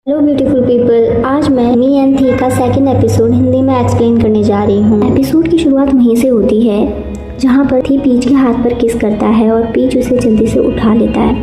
Hello beautiful people, आज मैं me and थी का सेकंड एपिसोड हिंदी में एक्सप्लेन करने जा रही हूँ। एपिसोड की शुरुआत वहीं से होती है जहाँ पर थी पीच के हाथ पर किस करता है और पीच उसे जल्दी से उठा लेता है।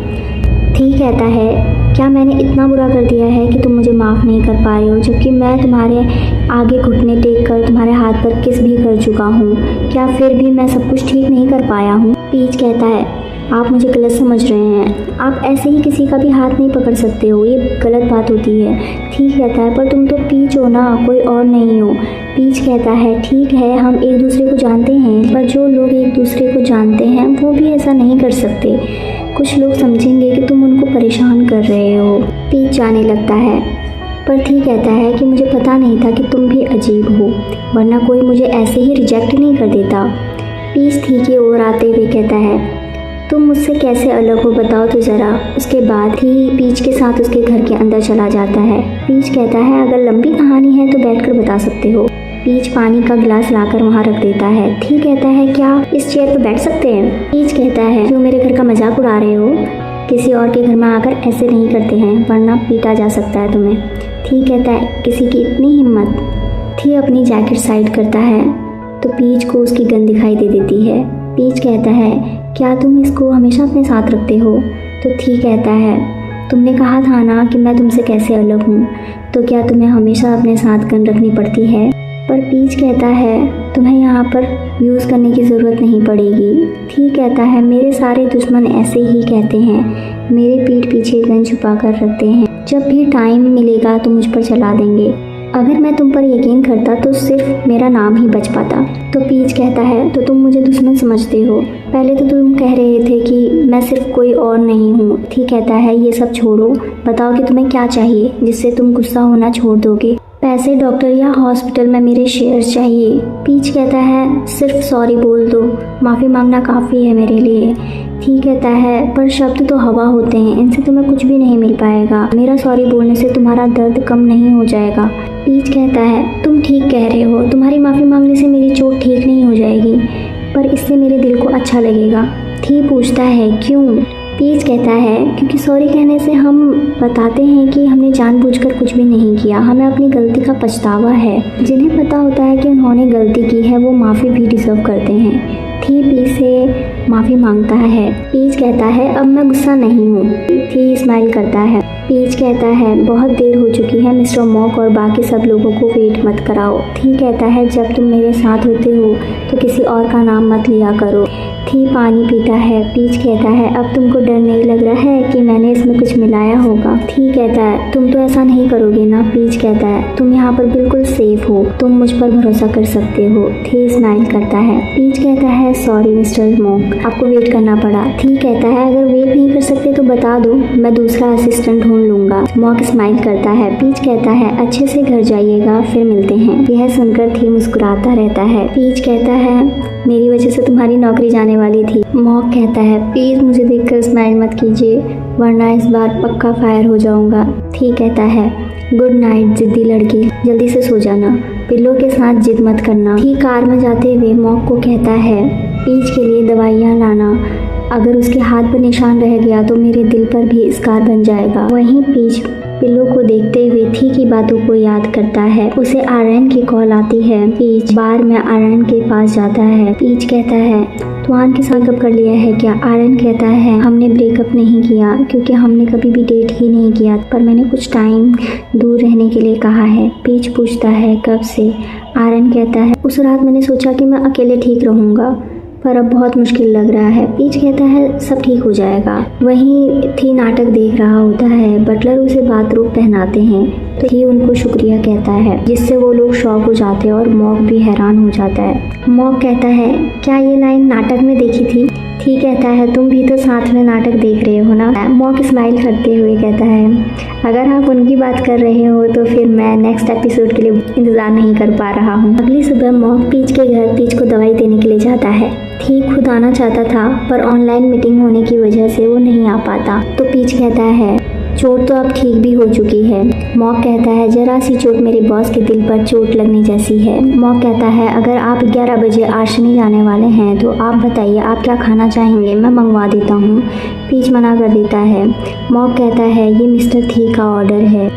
थी कहता है, क्या मैंने इतना बुरा कर दिया है कि तुम मुझे माफ़ नहीं कर पा रहे हो, जबकि मैं तुम्हारे आगे घुटने टेक कर तुम्हारे हाथ पर किस भी कर चुका हूँ। क्या फिर भी मैं सब कुछ ठीक नहीं कर पाया हूँ? पीच कहता है, आप मुझे गलत समझ रहे हैं। आप ऐसे ही किसी का भी हाथ नहीं पकड़ सकते हो, ये गलत बात होती है। ठीक कहता है, पर तुम तो पीच हो ना, कोई और नहीं हो। पीच कहता है, ठीक है, हम एक दूसरे को जानते हैं, पर जो लोग एक दूसरे को जानते हैं वो भी ऐसा नहीं कर सकते। कुछ लोग समझेंगे कि तुम उनको परेशान कर रहे हो। पीच जाने लगता है, पर थी कहता है कि मुझे पता नहीं था कि तुम भी अजीब हो, वरना कोई मुझे ऐसे ही रिजेक्ट नहीं कर देता। पीच थी की ओर आते हुए कहता है, तुम मुझसे कैसे अलग हो, बताओ तो ज़रा। उसके बाद ही पीच के साथ उसके घर के अंदर चला जाता है। पीच कहता है, अगर लंबी कहानी है तो बैठकर बता सकते हो। पीच पानी का गिलास लाकर वहाँ रख देता है। ठीक कहता है, क्या इस चेयर पर बैठ सकते हैं? पीच कहता है, क्यों मेरे घर का मजाक उड़ा रहे हो? किसी और के घर में आकर ऐसे नहीं करते हैं, वरना पीटा जा सकता है तुम्हें। ठीक कहता है, किसी की इतनी हिम्मत? थी अपनी जैकेट साइड करता है तो पीच को उसकी गन दिखाई दे देती है। पीच कहता है, क्या तुम इसको हमेशा अपने साथ रखते हो? तो थी कहता है, तुमने कहा था ना कि मैं तुमसे कैसे अलग हूँ, तो क्या तुम्हें हमेशा अपने साथ गन रखनी पड़ती है? पर पीच कहता है, तुम्हें यहाँ पर यूज़ करने की ज़रूरत नहीं पड़ेगी। थी कहता है, मेरे सारे दुश्मन ऐसे ही कहते हैं, मेरे पीठ पीछे गन छुपा कर रखते हैं, जब भी टाइम मिलेगा तो मुझ पर चला देंगे। अगर मैं तुम पर यकीन करता तो सिर्फ मेरा नाम ही बच पाता। तो पीच कहता है, तो तुम मुझे दुश्मन समझते हो? पहले तो तुम कह रहे थे कि मैं सिर्फ कोई और नहीं हूँ। ठीक कहता है, ये सब छोड़ो, बताओ कि तुम्हें क्या चाहिए जिससे तुम गुस्सा होना छोड़ दोगे। पैसे, डॉक्टर या हॉस्पिटल में मेरे शेयर्स चाहिए। पीच कहता है, सिर्फ सॉरी बोल दो, माफ़ी मांगना काफ़ी है मेरे लिए। ठीक कहता है, पर शब्द तो हवा होते हैं, इनसे तुम्हें कुछ भी नहीं मिल पाएगा। मेरा सॉरी बोलने से तुम्हारा दर्द कम नहीं हो जाएगा। पीच कहता है, तुम ठीक कह रहे हो, तुम्हारी माफ़ी मांगने से मेरी चोट ठीक नहीं हो जाएगी, पर इससे मेरे दिल को अच्छा लगेगा। थी पूछता है, क्यों? पीच कहता है, क्योंकि सॉरी कहने से हम बताते हैं कि हमने जानबूझकर कुछ भी नहीं किया, हमें अपनी गलती का पछतावा है। जिन्हें पता होता है कि उन्होंने गलती की है वो माफ़ी भी डिज़र्व करते हैं। थी पीच से माफ़ी मांगता है। पीच कहता है, अब मैं गुस्सा नहीं हूँ। थी स्माइल करता है। पीच कहता है, बहुत देर हो चुकी है, मिस्टर मॉक और बाकी सब लोगों को वेट मत कराओ। थी कहता है, जब तुम मेरे साथ होते हो तो किसी और का नाम मत लिया करो। थी पानी पीता है। पीच कहता है, अब तुमको डर नहीं लग रहा है कि मैंने इसमें कुछ मिलाया होगा? थी कहता है, तुम तो ऐसा नहीं करोगे ना? पीच कहता है, तुम यहाँ पर बिल्कुल सेफ हो, तुम मुझ पर भरोसा कर सकते हो। थी स्माइल करता है। पीच कहता है, सॉरी मिस्टर मॉक, आपको वेट करना पड़ा। थी कहता है, अगर वेट नहीं कर सकते तो बता दो, मैं दूसरा असिस्टेंट ढूंढ लूंगा। मॉक स्माइल करता है। पीच कहता है, अच्छे से घर जाइएगा, फिर मिलते हैं। यह सुनकर थी मुस्कुराता रहता है। पीच कहता है, मेरी वजह से तुम्हारी नौकरी जाने वाली थी। मॉक कहता है, प्लीज मुझे देखकर स्माइल मत कीजिए, वरना इस बार पक्का फायर हो जाऊंगा। थी कहता है, गुड नाइट जिद्दी लड़की, जल्दी से सो जाना, पिल्लों के साथ जिद मत करना। थी कार में जाते हुए मॉक को कहता है, पीच के लिए दवाइयाँ लाना, अगर उसके हाथ पर निशान रह गया तो मेरे दिल पर भी स्कार बन जाएगा। वहीं पीच पिल्लो को देखते हुए थी की बातों को याद करता है। उसे आर्यन की कॉल आती है। पीच बार में आर्यन के पास जाता है। पीच कहता है, तुआन के साथ ब्रेकअप कर लिया है क्या? आर्यन कहता है, हमने ब्रेकअप नहीं किया क्योंकि हमने कभी भी डेट ही नहीं किया, पर मैंने कुछ टाइम दूर रहने के लिए कहा है। पीच पूछता है, कब से? आर्यन कहता है, उस रात मैंने सोचा कि मैं अकेले ठीक रहूँगा, पर अब बहुत मुश्किल लग रहा है। पीच कहता है, सब ठीक हो जाएगा। वहीं थी नाटक देख रहा होता है। बटलर उसे बाथरूम पहनाते हैं तो थी उनको शुक्रिया कहता है, जिससे वो लोग शॉक हो जाते हैं और मॉक भी हैरान हो जाता है। मॉक कहता है, क्या ये लाइन नाटक में देखी थी? थी कहता है, तुम भी तो साथ में नाटक देख रहे हो ना? मॉक स्माइल करते हुए कहता है, अगर आप उनकी बात कर रहे हो तो फिर मैं नेक्स्ट एपिसोड के लिए इंतज़ार नहीं कर पा रहा हूँ। अगली सुबह मॉक पीच के घर पीच को दवाई देने के लिए जाता है। थी खुद आना चाहता था, पर ऑनलाइन मीटिंग होने की वजह से वो नहीं आ पाता। तो पीच कहता है, चोट तो अब ठीक भी हो चुकी है। मॉक कहता है, जरा सी चोट मेरे बॉस के दिल पर चोट लगने जैसी है। मॉक कहता है, अगर आप 11 बजे आर्शनी जाने वाले हैं तो आप बताइए आप क्या खाना चाहेंगे, मैं मंगवा देता हूँ। पीच मना कर देता है। मॉक कहता है, ये मिस्टर थी का ऑर्डर है।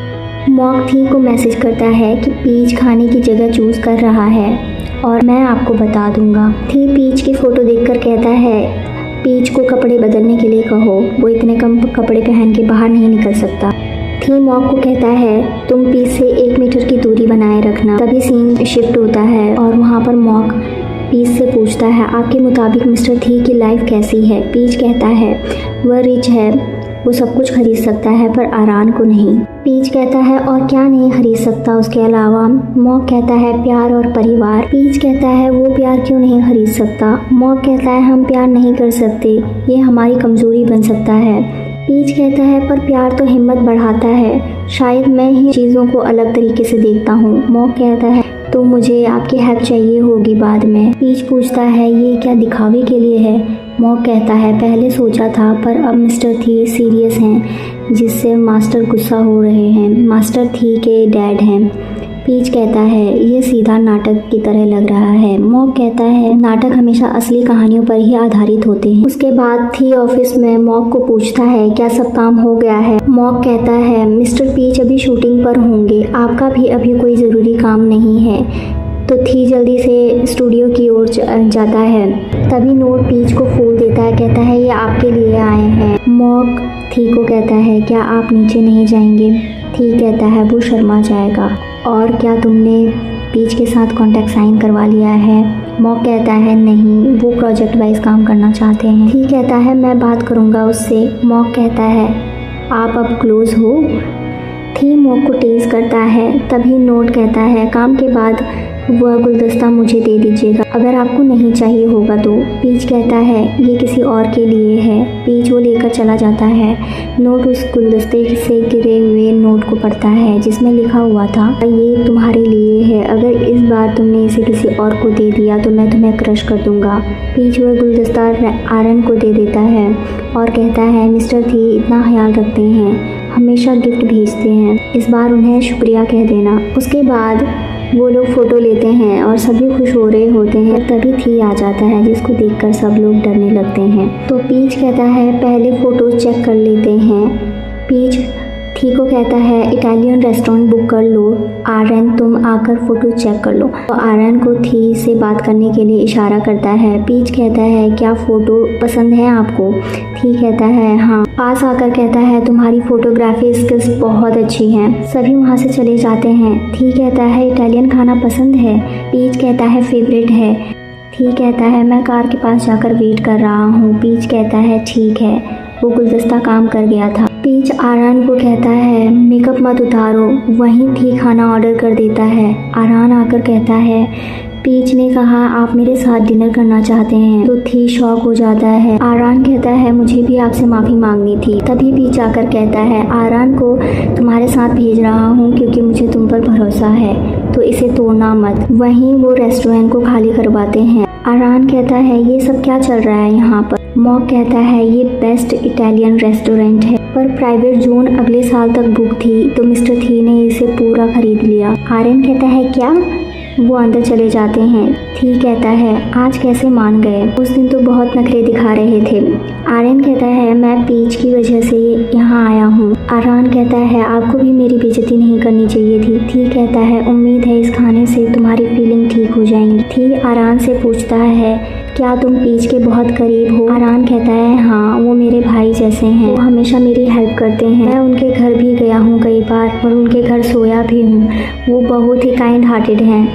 मॉक थी को मैसेज करता है कि पीच खाने की जगह चूज कर रहा है और मैं आपको बता दूंगा। थी पीच की फ़ोटो देखकर कहता है पीच को कपड़े बदलने के लिए कहो, वो इतने कम कपड़े पहन के बाहर नहीं निकल सकता। थी मॉक को कहता है तुम पीच से 1 मीटर की दूरी बनाए रखना। तभी सीन शिफ्ट होता है और वहाँ पर मॉक पीच से पूछता है आपके मुताबिक मिस्टर थी की लाइफ कैसी है। पीच कहता है वह रिच है, वो सब कुछ खरीद सकता है पर आरान को नहीं। पीच कहता है और क्या नहीं खरीद सकता उसके अलावा। मॉक कहता है प्यार और परिवार। पीच कहता है वो प्यार क्यों नहीं खरीद सकता। मॉक कहता है हम प्यार नहीं कर सकते, ये हमारी कमज़ोरी बन सकता है। पीच कहता है पर प्यार तो हिम्मत बढ़ाता है, शायद मैं ही चीज़ों को अलग तरीके से देखता हूँ। मॉक कहता है तो मुझे आपकी हेल्प चाहिए होगी बाद में। पीच पूछता है ये क्या दिखावे के लिए है। मॉक कहता है पहले सोचा था पर अब मिस्टर थी सीरियस हैं, जिससे मास्टर गुस्सा हो रहे हैं। मास्टर थी के डैड हैं। पीच कहता है ये सीधा नाटक की तरह लग रहा है। मॉक कहता है नाटक हमेशा असली कहानियों पर ही आधारित होते हैं। उसके बाद थी ऑफिस में मॉक को पूछता है क्या सब काम हो गया है। मॉक कहता है मिस्टर पीच अभी शूटिंग पर होंगे, आपका भी अभी कोई ज़रूरी काम नहीं है। तो थी जल्दी से स्टूडियो की ओर जाता है। तभी नोट पीच को फूल देता है, कहता है ये आपके लिए आए हैं। मॉक थी को कहता है क्या आप नीचे नहीं जाएंगे। थी कहता है वो शर्मा जाएगा। और क्या तुमने पीच के साथ कॉन्ट्रैक्ट साइन करवा लिया है। मॉक कहता है नहीं, वो प्रोजेक्ट वाइज काम करना चाहते हैं। थी कहता है मैं बात करूँगा उससे। मॉक कहता है आप अब क्लोज हो। थी मॉक को टीज करता है। तभी नोट कहता है काम के बाद वह गुलदस्ता मुझे दे दीजिएगा, अगर आपको नहीं चाहिए होगा तो। पीच कहता है ये किसी और के लिए है। पीच वो लेकर चला जाता है। नोट उस गुलदस्ते से गिरे हुए नोट को पढ़ता है जिसमें लिखा हुआ था ये तुम्हारे लिए है, अगर इस बार तुमने इसे किसी और को दे दिया तो मैं तुम्हें क्रश कर दूंगा। पीच वह गुलदस्ता आरन को दे देता है और कहता है मिस्टर थी इतना ख्याल रखते हैं, हमेशा गिफ्ट भेजते हैं, इस बार उन्हें शुक्रिया कह देना। उसके बाद वो लोग फ़ोटो लेते हैं और सभी खुश हो रहे होते हैं। तभी थी आ जाता है जिसको देखकर सब लोग डरने लगते हैं। तो पीच कहता है पहले फ़ोटो चेक कर लेते हैं। पीच थी को कहता है इटालियन रेस्टोरेंट बुक कर लो, आर्यन तुम आकर फ़ोटो चेक कर लो। तो आर्यन को थी से बात करने के लिए इशारा करता है। पीच कहता है क्या फ़ोटो पसंद है आपको। थी कहता है हाँ। पास आकर कहता है तुम्हारी फ़ोटोग्राफी स्किल्स बहुत अच्छी हैं। सभी वहाँ से चले जाते हैं। थी कहता है इटालियन खाना पसंद है। पीच कहता है फेवरेट है। थी कहता है मैं कार के पास जाकर वेट कर रहा हूँ। पीच कहता है ठीक है, वो गुलदस्ता काम कर गया था। पीच आरान को कहता है मेकअप मत उतारो, वहीं थी खाना ऑर्डर कर देता है। आरान आकर कहता है पीच ने कहा आप मेरे साथ डिनर करना चाहते हैं। तो थी शॉक हो जाता है। आरान कहता है मुझे भी आपसे माफ़ी मांगनी थी। तभी पीच आकर कहता है आरान को तुम्हारे साथ भेज रहा हूँ क्योंकि मुझे तुम पर भरोसा है, तो इसे तोड़ना मत। वहीं वो रेस्टोरेंट को खाली करवाते हैं। आरान कहता है ये सब क्या चल रहा है यहाँ पर। मॉक कहता है ये बेस्ट इटालियन रेस्टोरेंट है पर प्राइवेट जोन अगले साल तक बुक थी, तो मिस्टर थी ने इसे पूरा खरीद लिया। आर्यन कहता है क्या। वो अंदर चले जाते हैं। थी कहता है आज कैसे मान गए, उस दिन तो बहुत नखरे दिखा रहे थे। आर्यन कहता है मैं पीच की वजह से यहाँ आया हूँ। आर्यन कहता है आपको भी मेरी बेइज्जती नहीं करनी चाहिए थी। थी कहता है उम्मीद है इस खाने से तुम्हारी फीलिंग ठीक हो जाएंगी। थी आर्यन से पूछता है क्या तुम पीच के बहुत करीब हो। आर्यन कहता है हाँ, वो मेरे भाई जैसे हैं, वो हमेशा मेरी हेल्प करते हैं। मैं उनके घर भी गया हूँ कई बार और उनके घर सोया भी हूँ। वो बहुत ही काइंड हार्टेड हैं,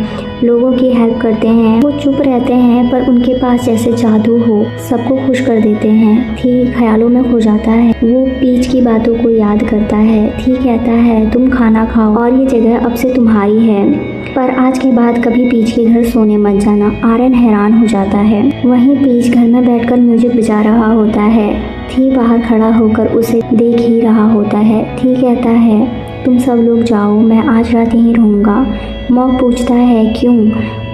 लोगों की हेल्प करते हैं। वो चुप रहते हैं पर उनके पास जैसे जादू हो, सबको खुश कर देते हैं। थी ख्यालों में खो जाता है। वो पीच की बातों को याद करता है। थी कहता है तुम खाना खाओ और ये जगह अब से तुम्हारी है, पर आज के बाद कभी पीच के घर सोने मत जाना। आर्यन हैरान हो जाता है। वहीं पीच घर में बैठकर म्यूजिक बजा रहा होता है। थी बाहर खड़ा होकर उसे देख ही रहा होता है। थी कहता है तुम सब लोग जाओ, मैं आज रात यहीं रहूँगा। मॉक पूछता है क्यों।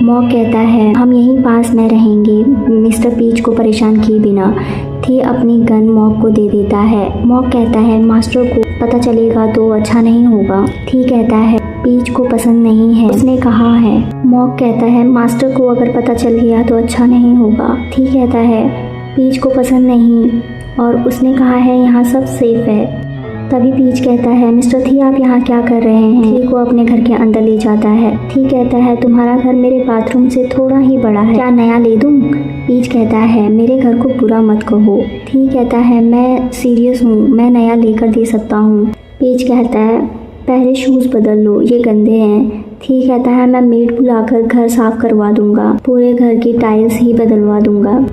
मॉक कहता है हम यहीं पास में रहेंगे, मिस्टर पीच को परेशान किए बिना। थी अपनी गन मॉक को दे देता है। मॉक कहता है मास्टर को पता चलेगा तो अच्छा नहीं होगा। थी कहता है पीच को पसंद नहीं है, उसने कहा है। मॉक कहता है मास्टर को अगर पता चल गया तो अच्छा नहीं होगा। थी कहता है पीच को पसंद नहीं और उसने कहा है यहाँ सब सेफ है। तभी पीच कहता है, मिस्टर थी आप यहाँ क्या कर रहे हैं। थी को अपने घर के अंदर ले जाता है। थी कहता है, तुम्हारा घर मेरे बाथरूम से थोड़ा ही बड़ा है, क्या नया ले दूँ। पीच कहता है, मेरे घर को बुरा मत कहो। थी कहता है, मैं सीरियस हूँ, मैं नया लेकर दे सकता हूँ। पीच कहता है, पहले शूज़ बदल लो, ये गंदे हैं। थी कहता है, मैं मेड बुलाकर घर साफ करवा दूंगा, पूरे घर की टाइल्स ही बदलवा दूंगा।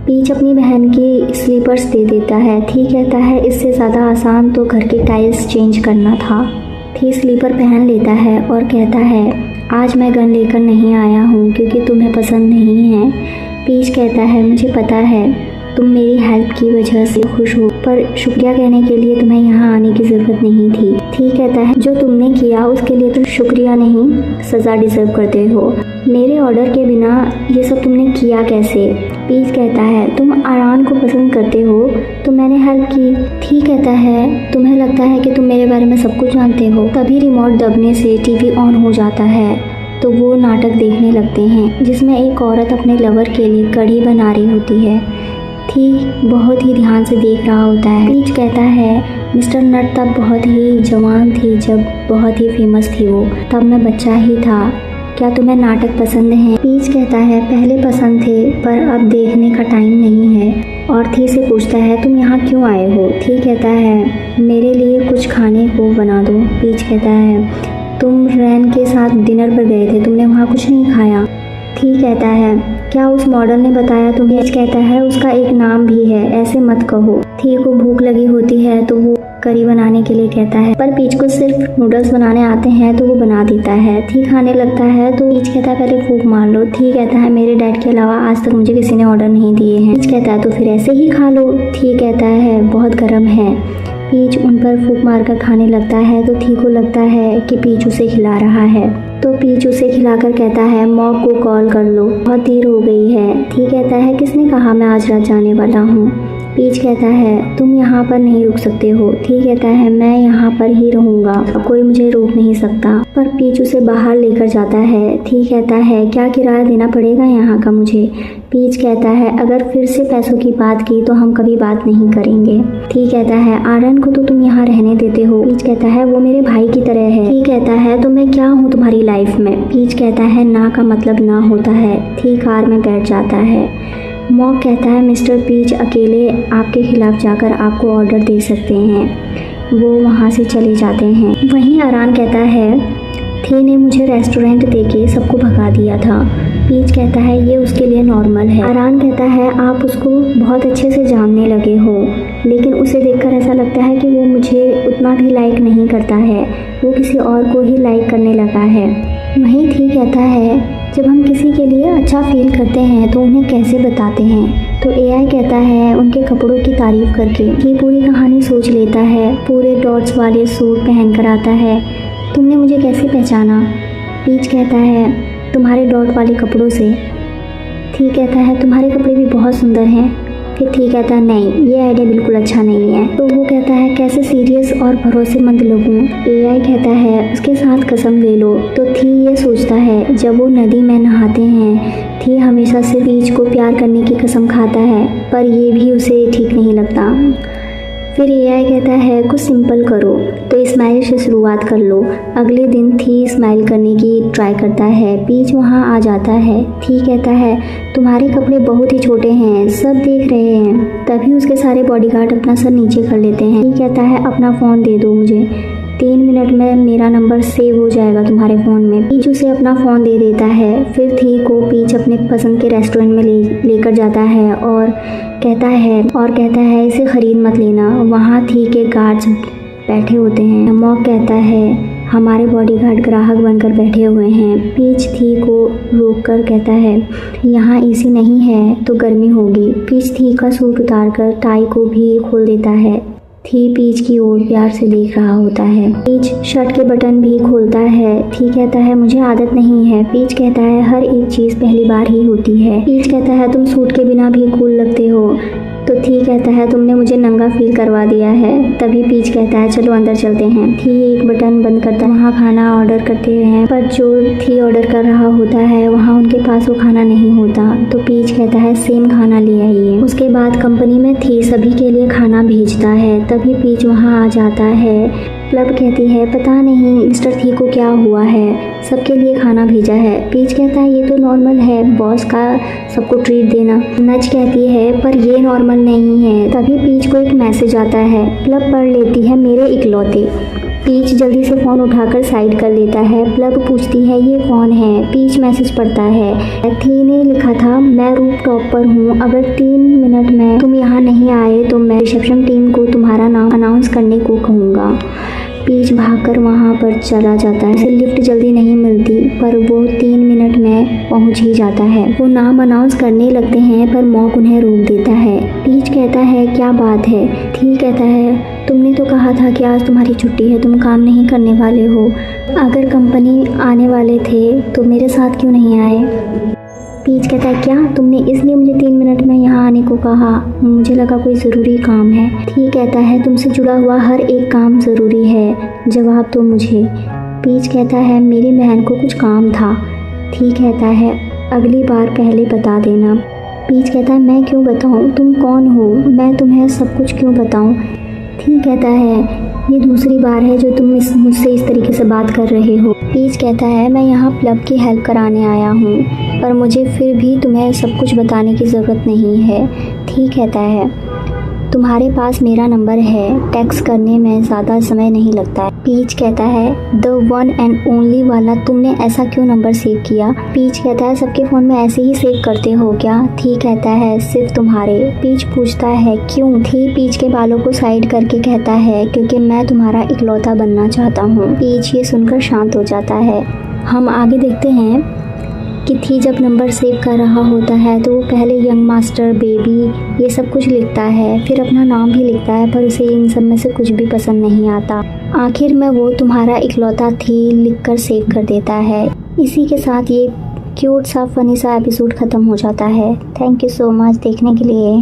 पीच अपनी बहन की स्लीपर्स दे देता है। थी कहता है, इससे ज़्यादा आसान तो घर की टाइल्स चेंज करना था। थी स्लीपर पहन लेता है और कहता है, आज मैं गन लेकर नहीं आया हूँ क्योंकि तुम्हें पसंद नहीं है। पीच कहता है, मुझे पता है तुम मेरी हेल्प की वजह से खुश हो, पर शुक्रिया कहने के लिए तुम्हें यहाँ आने की ज़रूरत नहीं थी। थी कहता है, जो तुमने किया उसके लिए तुम शुक्रिया नहीं सज़ा डिज़र्व करते हो। मेरे ऑर्डर के बिना ये सब तुमने किया कैसे। पीच कहता है, तुम आरान को पसंद करते हो तो मैंने हेल्प की। थी कहता है, तुम्हें लगता है कि तुम मेरे बारे में सब कुछ जानते हो। तभी रिमोट दबने से टीवी ऑन हो जाता है तो वो नाटक देखने लगते हैं जिसमें एक औरत अपने लवर के लिए कढ़ी बना रही होती है। थी बहुत ही ध्यान से देख रहा होता है। पीच कहता है, मिस्टर नट तब बहुत ही जवान थी जब बहुत ही फेमस थी वो, तब मैं बच्चा ही था, क्या तुम्हें नाटक पसंद है। पीच कहता है, पहले पसंद थे पर अब देखने का टाइम नहीं है। और थी से पूछता है, तुम यहाँ क्यों आए हो। थी कहता है, मेरे लिए कुछ खाने को बना दो। पीच कहता है, तुम रैन के साथ डिनर पर गए थे, तुमने वहाँ कुछ नहीं खाया। थी कहता है, क्या उस मॉडल ने बताया तुम्हें। पीच कहता है, उसका एक नाम भी है, ऐसे मत कहो। थी को भूख लगी होती है तो वो करी बनाने के लिए कहता है, पर पीच को सिर्फ नूडल्स बनाने आते हैं तो वो बना देता है। थी खाने लगता है तो पीच कहता है, पहले फूंक मार लो। थी कहता है, मेरे डैड के अलावा आज तक मुझे किसी ने ऑर्डर नहीं दिए हैं। पीच कहता है, तो फिर ऐसे ही खा लो। थी कहता है, बहुत गर्म है। पीच उन पर फूंक मारकर खाने लगता है तो थी को लगता है कि पीच उसे खिला रहा है, तो पीच उसे खिलाकर कहता है, मॉम को कॉल कर लो, बहुत देर हो गई है। थी कहता है, किसने कहा मैं आज रात जाने वाला हूँ। पीच कहता है, तुम यहाँ पर नहीं रुक सकते हो। थी कहता है, मैं यहाँ पर ही रहूँगा, कोई मुझे रोक नहीं सकता। पर पीच उसे बाहर लेकर जाता है। थी कहता है, क्या किराया देना पड़ेगा यहाँ का मुझे। पीच कहता है, अगर फिर से पैसों की बात की तो हम कभी बात नहीं करेंगे। थी कहता है, आरन को तो तुम यहाँ रहने देते हो। पीच कहता है, वो मेरे भाई की तरह है। थी कहता है, तो मैं क्या हूँ तुम्हारी लाइफ में। पीच कहता है, ना का मतलब ना होता है। थी कार में बैठ जाता है। मॉक कहता है, मिस्टर पीच अकेले आपके खिलाफ जाकर आपको ऑर्डर दे सकते हैं। वो वहाँ से चले जाते हैं। वहीं आरान कहता है, थी ने मुझे रेस्टोरेंट देके सबको भगा दिया था। पीच कहता है, ये उसके लिए नॉर्मल है। आरान कहता है, आप उसको बहुत अच्छे से जानने लगे हो, लेकिन उसे देखकर ऐसा लगता है कि वो मुझे उतना भी लाइक नहीं करता है, वो किसी और को ही लाइक करने लगा है। वहीं थी कहता है, जब हम किसी के लिए अच्छा फील करते हैं तो उन्हें कैसे बताते हैं। तो एआई कहता है, उनके कपड़ों की तारीफ करके। ये पूरी कहानी सोच लेता है, पूरे डॉट्स वाले सूट पहन कर आता है। तुमने मुझे कैसे पहचाना। पीच कहता है, तुम्हारे डॉट वाले कपड़ों से। थी कहता है, तुम्हारे कपड़े भी बहुत सुंदर हैं। फिर थी कहता है, नहीं, ये आइडिया बिल्कुल अच्छा नहीं है। तो वो कहता है, कैसे सीरियस और भरोसेमंद लगूं। एआई कहता है, उसके साथ कसम ले लो। तो थी ये सोचता है, जब वो नदी में नहाते हैं, थी हमेशा सिर्फ पीच को प्यार करने की कसम खाता है, पर ये भी उसे ठीक नहीं लगता। फिर एआई कहता है, कुछ सिंपल करो। तो स्माइल से शुरुआत कर लो। अगले दिन थी स्माइल करने की ट्राई करता है। पीच वहाँ आ जाता है। थी कहता है, तुम्हारे कपड़े बहुत ही छोटे हैं, सब देख रहे हैं। तभी उसके सारे बॉडीगार्ड अपना सर नीचे कर लेते हैं। थी कहता है, अपना फ़ोन दे दो मुझे, 3 मिनट में मेरा नंबर सेव हो जाएगा तुम्हारे फ़ोन में। पीच उसे अपना फ़ोन दे देता है। फिर थी को पीच अपने पसंद के रेस्टोरेंट में लेकर जाता है और कहता है इसे ख़रीद मत लेना। वहाँ थी के गार्ड्स बैठे होते हैं। मॉक कहता है, हमारे बॉडीगार्ड ग्राहक बनकर बैठे हुए हैं। पीच थी को रोक कर कहता है, यहाँ एसी नहीं है तो गर्मी होगी। पीच थी का सूट उतारकर टाई को भी खोल देता है। थी पीच की ओर प्यार से देख रहा होता है। पीच शर्ट के बटन भी खोलता है। थी कहता है, मुझे आदत नहीं है। पीच कहता है, हर एक चीज़ पहली बार ही होती है। पीच कहता है, तुम सूट के बिना भी कूल लगते हो। तो थी कहता है तुमने मुझे नंगा फील करवा दिया है। तभी पीच कहता है चलो अंदर चलते हैं। थी एक बटन बंद करता है, वहाँ खाना ऑर्डर करते हैं, पर जो थी ऑर्डर कर रहा होता है वहाँ उनके पास वो खाना नहीं होता। तो पीच कहता है सेम खाना ले आइए। उसके बाद कंपनी में थी सभी के लिए खाना भेजता है। तभी पीच वहाँ आ जाता है। प्लब कहती है पता नहीं मिस्टर थी को क्या हुआ है, सबके लिए खाना भेजा है। पीच कहता है ये तो नॉर्मल है बॉस का सबको ट्रीट देना। नच कहती है पर ये नॉर्मल नहीं है। तभी पीच को एक मैसेज आता है। प्लब पढ़ लेती है मेरे इकलौते। पीच जल्दी से फ़ोन उठाकर साइड कर लेता है। प्लब पूछती है ये कौन है। पीच मैसेज पढ़ता है थी ने लिखा था मैं रूफ टॉप पर हूँ, अगर 3 मिनट में तुम यहाँ नहीं आए तो मैं रिसेप्शन टीम को तुम्हारा नाम अनाउंस करने को कहूँगा। पीच भागकर वहाँ पर चला जाता है। उसे लिफ्ट जल्दी नहीं मिलती पर वो 3 मिनट में पहुँच ही जाता है। वो नाम अनाउंस करने लगते हैं पर मॉक उन्हें रोक देता है। पीच कहता है क्या बात है। थी कहता है तुमने तो कहा था कि आज तुम्हारी छुट्टी है, तुम काम नहीं करने वाले हो। अगर कंपनी आने वाले थे तो मेरे साथ क्यों नहीं आए। पीच कहता है क्या तुमने इसलिए मुझे 3 मिनट में यहाँ आने को कहा, मुझे लगा कोई ज़रूरी काम है। ठीक कहता है तुमसे जुड़ा हुआ हर एक काम ज़रूरी है, जवाब दो मुझे। पीच कहता है मेरी बहन को कुछ काम था। ठीक कहता है अगली बार पहले बता देना। पीच कहता है मैं क्यों बताऊँ, तुम कौन हो, मैं तुम्हें सब कुछ क्यों बताऊँ। ठीक कहता है ये दूसरी बार है जो तुम मुझसे इस तरीके से बात कर रहे हो। पीच कहता है मैं यहाँ प्लब की हेल्प कराने आया हूँ, पर मुझे फिर भी तुम्हें सब कुछ बताने की ज़रूरत नहीं है। ठीक कहता है तुम्हारे पास मेरा नंबर है, टेक्स्ट करने में ज़्यादा समय नहीं लगता है। पीच कहता है द वन एंड ओनली वाला तुमने ऐसा क्यों नंबर सेव किया। पीच कहता है सबके फ़ोन में ऐसे ही सेव करते हो क्या। थी कहता है सिर्फ तुम्हारे। पीच पूछता है क्यों। थी पीच के बालों को साइड करके कहता है क्योंकि मैं तुम्हारा इकलौता बनना चाहता हूँ। पीच ये सुनकर शांत हो जाता है। हम आगे देखते हैं कि थी जब नंबर सेव कर रहा होता है तो वो पहले यंग मास्टर, बेबी ये सब कुछ लिखता है, फिर अपना नाम भी लिखता है, पर उसे इन सब में से कुछ भी पसंद नहीं आता। आखिर में वो तुम्हारा इकलौता थी लिखकर सेव कर देता है। इसी के साथ ये क्यूट सा फनी सा एपिसोड ख़त्म हो जाता है। थैंक यू सो मच देखने के लिए।